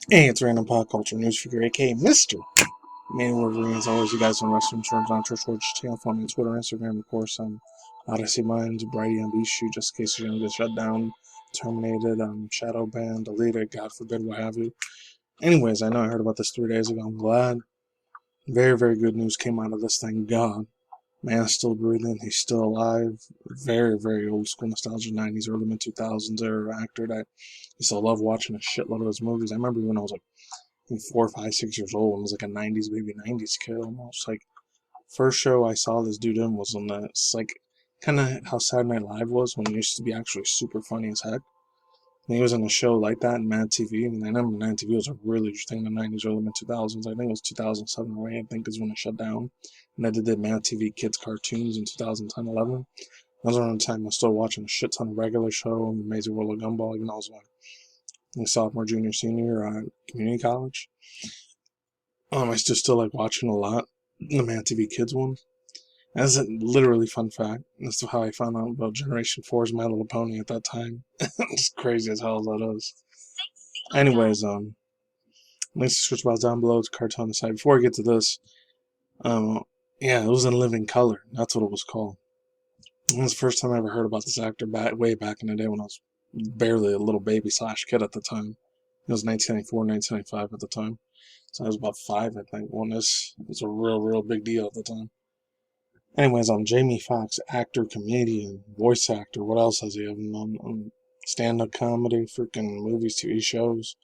Hey, it's Random Pop Culture News Figure, aka Mr. Man Wolverine. As always, you guys on Wrestling Terms on Church Watch channel, follow me on Twitter, Instagram, of course. Odyssey Minds, Brighty on Beast Shoot, just in case you're going to get shut down, terminated, shadow banned, deleted, God forbid, what have you. Anyways, I know I heard about this 3 days ago. I'm glad. Very, very good news came out of this, thank God. Man's still breathing. He's still alive. Very, very old school nostalgia, 90s, early mid 2000s era actor that I used to love watching a shitload of his movies. I remember when I was like 4, 5, 6 years old, and was like a 90s baby, 90s kid almost. Like, first show I saw this dude in was on the, it's like, kind of how Saturday Night Live was when it used to be actually super funny as heck. And he was in a show like that in Mad TV, and I remember Mad TV was a really huge thing in the 90s, early mid 2000s. I think it was 2007 or 8, I think is when it shut down. And I did the Mad TV kids cartoons in 2010, 11. That was around the time I was still watching a shit ton of regular show, Amazing World of Gumball, even though I was like sophomore, junior, senior at community college. I still like watching a lot the Mad TV Kids one. That's a literally fun fact. That's how I found out about Generation 4's My Little Pony at that time. It's crazy as hell as that is. Anyways, links to switch box down below to cartoon on the side. Before I get to this, yeah, it was in living color. That's what it was called. It was the first time I ever heard about this actor way back in the day when I was barely a little baby / kid at the time. It was 1994, 1995 at the time. So I was about 5, I think, when this was a real big deal at the time. Anyways, Jamie Foxx, actor, comedian, voice actor. What else has he have on stand-up comedy, freaking movies, TV shows?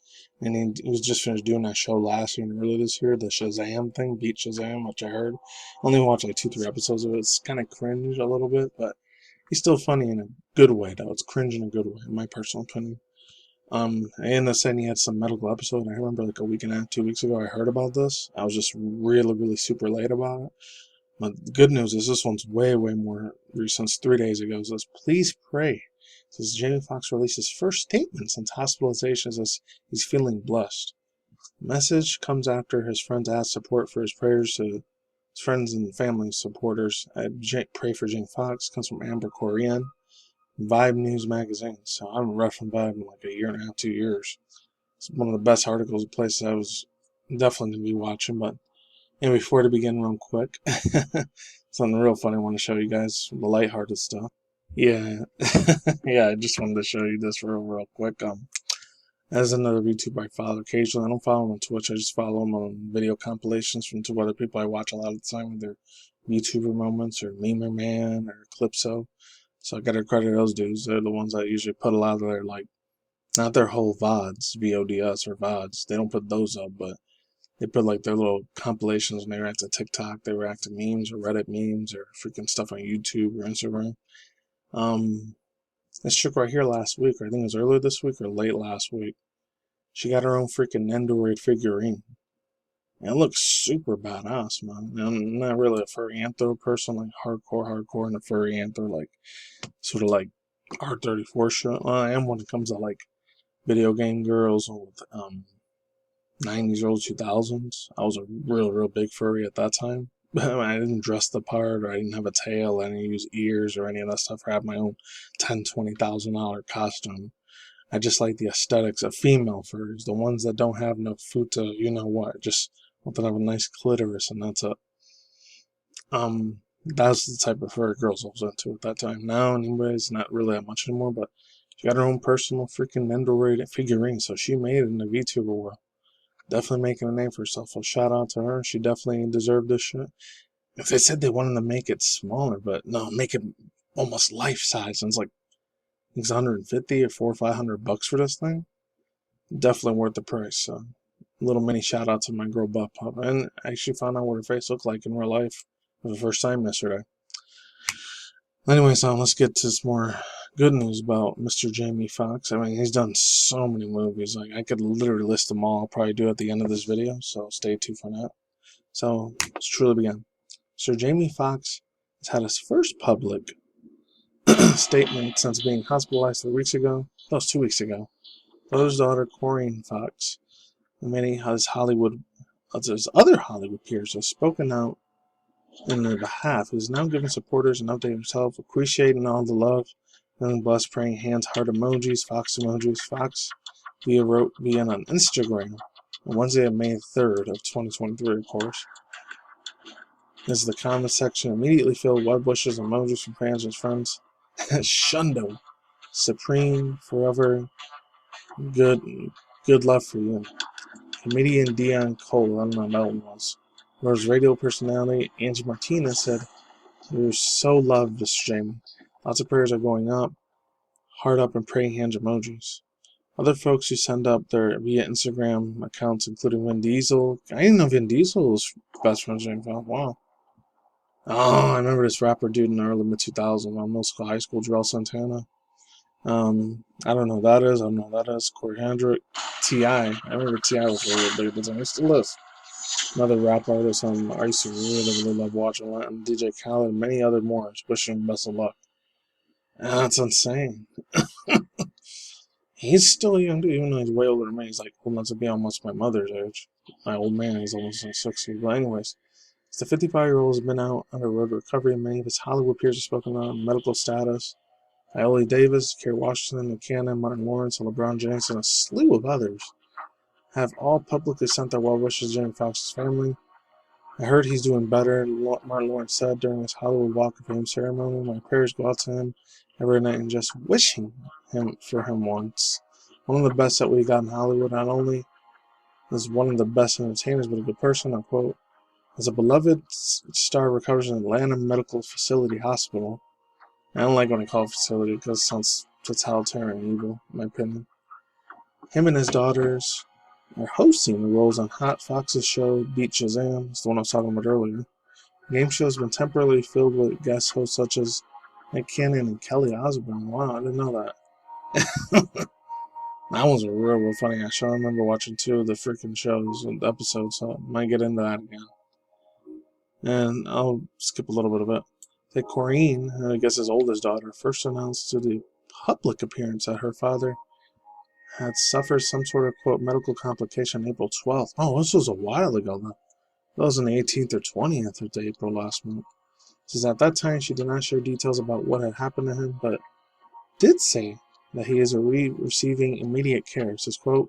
And he was just finished doing that show last year and earlier this year, the Shazam thing, Beast Shazam, which I heard. Only watched like 2, 3 episodes of it. It's kind of cringe a little bit, but he's still funny in a good way, though. It's cringe in a good way, in my personal opinion. And they said he had some medical episode. I remember like a week and a half, 2 weeks ago, I heard about this. I was just really super late about it. But the good news is this one's way more recent. It's 3 days ago. It says, please pray. It says Jamie Foxx released his first statement since hospitalization. Says he's feeling blessed. The message comes after his friends asked support for his prayers to his friends and family supporters at Pray for Jamie Foxx. Comes from Amber Corian. Vibe News magazine. So I haven't read from Vibe in like a year and a half, 2 years. It's one of the best articles, places I was definitely going to be watching. But before to begin, real quick, something real funny I want to show you guys, the lighthearted stuff. Yeah, yeah, I just wanted to show you this real quick. As another YouTuber I follow occasionally, I don't follow him on Twitch. I just follow him on video compilations from 2 other people I watch a lot of the time, either YouTuber moments or Memer Man or Clipso. So I gotta credit those dudes. They're the ones that usually put a lot of their, like, not their whole VODs, VODs or VODs. They don't put those up, but they put like their little compilations when they react to TikTok, they react to memes or Reddit memes or freaking stuff on YouTube or Instagram. This chick right here last week, or I think it was earlier this week or late last week, she got her own freaking nenderoid figurine. And it looks super badass, man. I'm not really a furry anthro person, like hardcore in a furry anthro, like sort of like R34 shit. Well, I am when it comes to like video game girls with 90s, early 2000s. I was a real big furry at that time. I didn't dress the part, or I didn't have a tail, I didn't use ears or any of that stuff, or have my own $10,000-$20,000 costume. I just like the aesthetics of female furries, the ones that don't have no futa, you know what, just want to have a nice clitoris, and that's it. That's the type of furry girls I was into at that time. Now, anyways, not really that much anymore, but she got her own personal freaking nenderoid figurine, so she made it in the VTuber world. Definitely making a name for herself. So shout out to her. She definitely deserved this shit. If they said they wanted to make it smaller, but no, make it almost life size, and it's like it's 150 or $400-$500 for this thing. Definitely worth the price. So little mini shout out to my girl Butt Pup, and I actually found out what her face looked like in real life for the first time yesterday. Anyway, so let's get to some more good news about Mr. Jamie Foxx. I mean, he's done so many movies. Like, I could literally list them all. I'll probably do it at the end of this video, so stay tuned for that. So, let's truly begin. Sir Jamie Foxx has had his first public statement since being hospitalized 3 weeks ago. That was 2 weeks ago. Brother's daughter, Corinne Foxx, and many of his other Hollywood peers have spoken out in their behalf. He's now giving supporters an update himself, appreciating all the love, feeling blessed, praying hands, heart emojis, Fox via on Instagram on Wednesday, May 3rd of 2023, of course. As the comment section immediately filled web wishes and emojis from fans and friends. Shundo, Supreme, Forever, good love for you. Comedian Dion Cole, I don't know what that one was. Whereas radio personality Angie Martinez said, "You're so loved, Mr. Jamie. Lots of prayers are going up, heart up, and praying hands emojis." Other folks who send up their via Instagram accounts, including Vin Diesel. I didn't know Vin Diesel was best friends with Jamie Foxx. Wow. Oh, I remember this rapper dude in the early mid-2000s, middle school, high school, Jarrell Santana. I don't know who that is. I don't know who that is. Corey Hendrick. T.I. I remember T.I. was really big at the time. He still is. Another rap artist I used to really love watching a lot. And DJ Khaled and many other more. Just wishing him best of luck. That's insane. He's still a young dude, even though he's way older than me. He's like, well, not to be almost my mother's age. My old man, he's almost like 60. But anyways, the 55-year-old has been out on the road to recovery. Many of his Hollywood peers have spoken on medical status. Viola Davis, Kerry Washington, McCann, Martin Lawrence, and LeBron James, and a slew of others have all publicly sent their well wishes to Jamie Foxx's family. I heard he's doing better, Martin Lawrence said during his Hollywood Walk of Fame ceremony. My prayers go out to him every night and just wishing for him once. One of the best that we got in Hollywood. Not only is one of the best entertainers, but a good person, unquote. As a beloved star recovers in Atlanta Medical Facility Hospital. I don't like when I call it facility because it sounds totalitarian and evil, in my opinion. Him and his daughters are hosting the roles on Hot Fox's show, Beast Shazam. It's the one I was talking about earlier. The game show has been temporarily filled with guest hosts such as Nick Cannon and Kelly Osbourne. Wow, I didn't know that. That was a real funny show. I remember watching 2 of the freaking shows and episodes, so I might get into that again. And I'll skip a little bit of it. That Corinne, I guess his oldest daughter, first announced to the public appearance that her father had suffered some sort of, quote, medical complication April 12th. Oh, this was a while ago, though. That was on the 18th or 20th of April last month. Says at that time she did not share details about what had happened to him, but did say that he is receiving immediate care. It says, quote,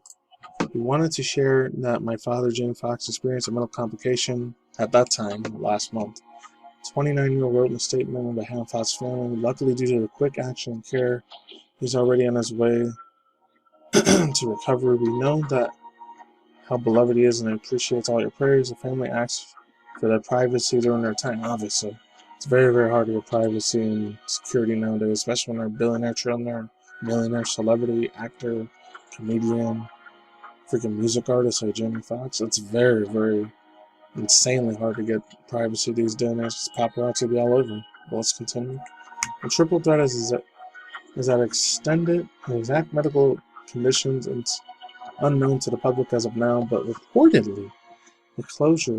"We wanted to share that my father, Jamie Foxx, experienced a medical complication at that time, last month. 29-year-old wrote in a statement on behalf of Fox's family. Luckily, due to the quick action and care, he's already on his way to recovery. We know that how beloved he is and appreciates all your prayers. The family asks for their privacy during their time, obviously. It's very, very hard to get privacy and security nowadays, especially when they're a billionaire, trillionaire, millionaire, celebrity, actor, comedian, freaking music artist like Jamie Foxx. It's very, very insanely hard to get privacy these days because paparazzi be all over. But let's continue. The triple threat is that extended and exact medical conditions and unknown to the public as of now, but reportedly close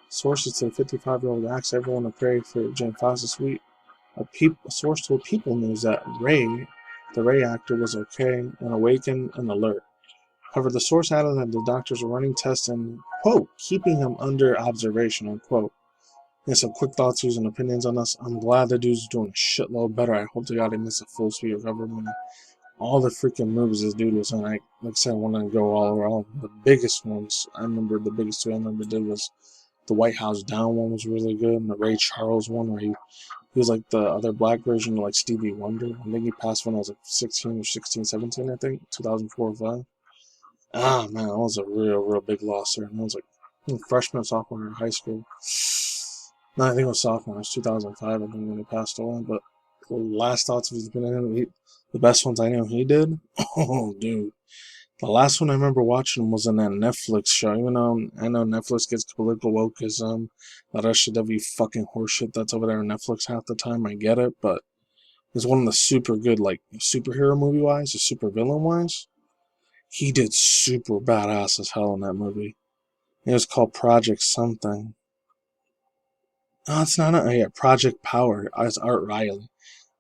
sources to the 55-year-old asked everyone to pray for Jamie Foxx this week. A source told People News that the Ray actor, was okay and awakened and alert. However, the source added that the doctors were running tests and, quote, keeping him under observation, unquote. And some quick thoughts, views, and opinions on this. I'm glad the dude's doing a shitload better. I hope to God he missed a full speed recovery. All the freaking movies this dude was in, like I said, I want to go all around. The biggest ones, I remember the biggest 2 I remember did was the White House Down one was really good, and the Ray Charles one where he was like the other black version of like Stevie Wonder. I think he passed when I was like 17, I think, 2004 or 5. Ah, man, that was a real big loss there. And I was like freshman, sophomore in high school. No, I think it was sophomore. It was 2005, I think, when he passed away. But the last thoughts of his opinion, the best ones I know he did. Oh, dude. The last one I remember watching was in that Netflix show. Even though I know Netflix gets political wokeism, that SJW fucking horseshit that's over there on Netflix half the time, I get it. But it's one of the super good, like, superhero movie-wise or super villain-wise. He did super badass as hell in that movie. It was called Project something. No, it's not. Project Power. It's Art Riley.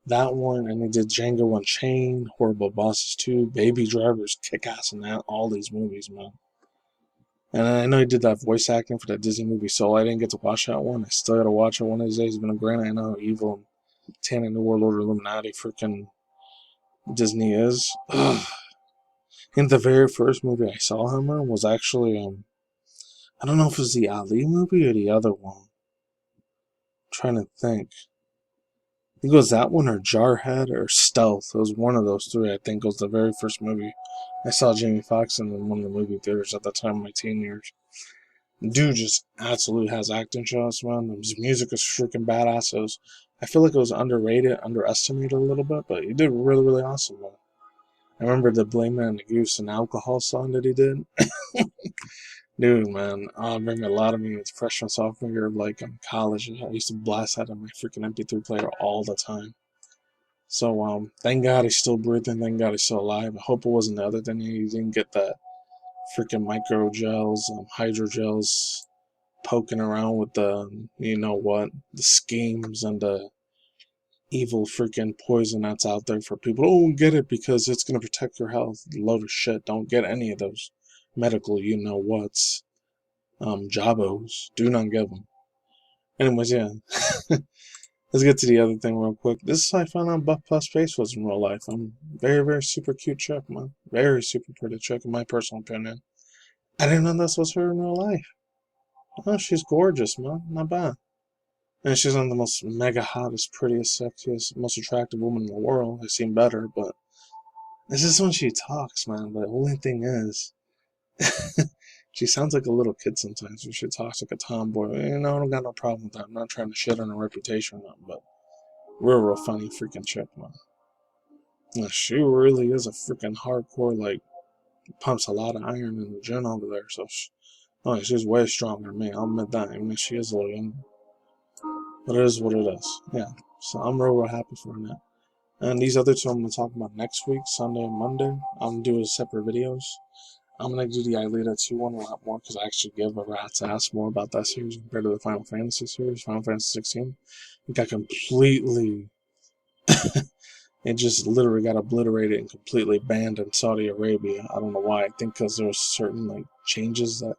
That one, and he did Django Unchained, Horrible Bosses 2, Baby Drivers, Kick-Ass, and that. All these movies, man. And I know he did that voice acting for that Disney movie Soul. I didn't get to watch that one. I still got to watch it one of these days. But granted, I know how evil and Tanner New World Order Illuminati freaking Disney is. Ugh. In the very first movie I saw him in was actually, I don't know if it was the Ali movie or the other one. I'm trying to think. I think it was that one or Jarhead or Stealth. It was one of those three. I think it was the very first movie I saw Jamie Foxx in one of the movie theaters at the time of my teen years. Dude just absolutely has acting chops, man. His music is freaking badass. I feel like it was underrated, underestimated a little bit, but he did really, really awesome, man. I remember the Blame It on the Goose and Alcohol song that he did. Dude, man, bring a lot of me. It's freshman sophomore year of college. I used to blast that on my freaking MP3 player all the time. So, thank God he's still breathing. Thank God he's still alive. I hope it wasn't the other thing. He didn't get that freaking microgels, hydrogels, poking around with the, you know what, the schemes and the evil freaking poison that's out there for people. Oh, get it because it's going to protect your health. Load of shit. Don't get any of those medical, you know what's, jabos. Do not give them. Anyways, yeah. Let's get to the other thing real quick. This is how I found out Buff Plus Face was in real life. I'm very, very super cute chick, man. Very super pretty chick, in my personal opinion. I didn't know this was her in real life. Oh, she's gorgeous, man. Not bad. And she's not the most mega hottest, prettiest, sexiest, most attractive woman in the world. I've seen better, but it's just when she talks, man. The only thing is, she sounds like a little kid sometimes when she talks like a tomboy. You know, I don't got no problem with that. I'm not trying to shit on her reputation or nothing, but real funny freaking chick, man. Yeah, she really is a freaking hardcore, pumps a lot of iron in the gym over there, so she's way stronger than me. I'll admit that, even if she is a little younger. But it is what it is. Yeah. So I'm real happy for that. And these other two I'm going to talk about next week, Sunday and Monday. I'm doing separate videos. I'm going to do the Aelita 2 one a lot more because I actually give a rat's ass more about that series compared to the Final Fantasy series, Final Fantasy 16. It got completely... it just literally got obliterated and completely banned in Saudi Arabia. I don't know why. I think because there was certain changes that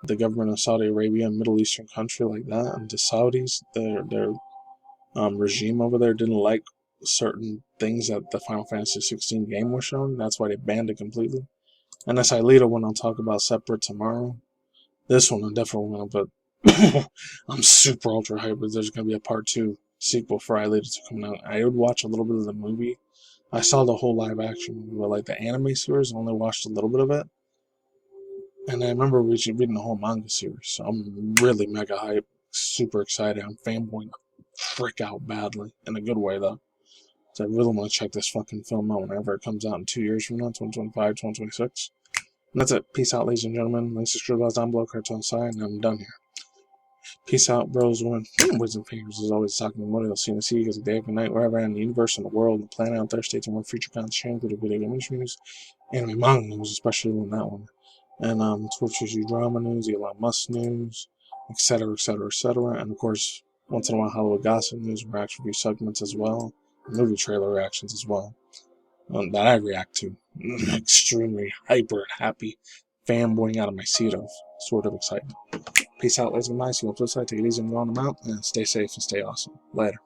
the government of Saudi Arabia, a Middle Eastern country like that, and the Saudis, their regime over there didn't like certain things that the Final Fantasy 16 game was showing. That's why they banned it completely. And this Aelita one I'll talk about separate tomorrow. This one I'm definitely going to put... I'm super ultra hyper. There's going to be a part 2 sequel for Aelita 2 coming out. I would watch a little bit of the movie. I saw the whole live action movie, but the anime series, I only watched a little bit of it. And I remember reading the whole manga series, so I'm really mega hype, super excited. I'm fanboying frick out badly, in a good way though. So I really want to check this fucking film out whenever it comes out in 2 years from now, 2025, 2026. And that's it. Peace out, ladies and gentlemen. Links to scribbles down below, cards on the side, and I'm done here. Peace out, bros, women, boys and fingers. As always, talking to Moody. I'll see you in the sea, because day, good night, wherever in the universe, in the world, and the planet out there. Stay tuned for future content, sharing video game news, anime manga news, especially on that one. And Twitch you drama news, Elon Musk news, etc., etc., etc. And of course, once in a while, Hollywood gossip news, reaction review segments as well, movie trailer reactions as well, that I react to. Extremely hyper happy, fanboying out of my seat of sort of excitement. Peace out, ladies and gentlemen. See you on the flip side. Take it easy and go on them out, and stay safe and stay awesome. Later.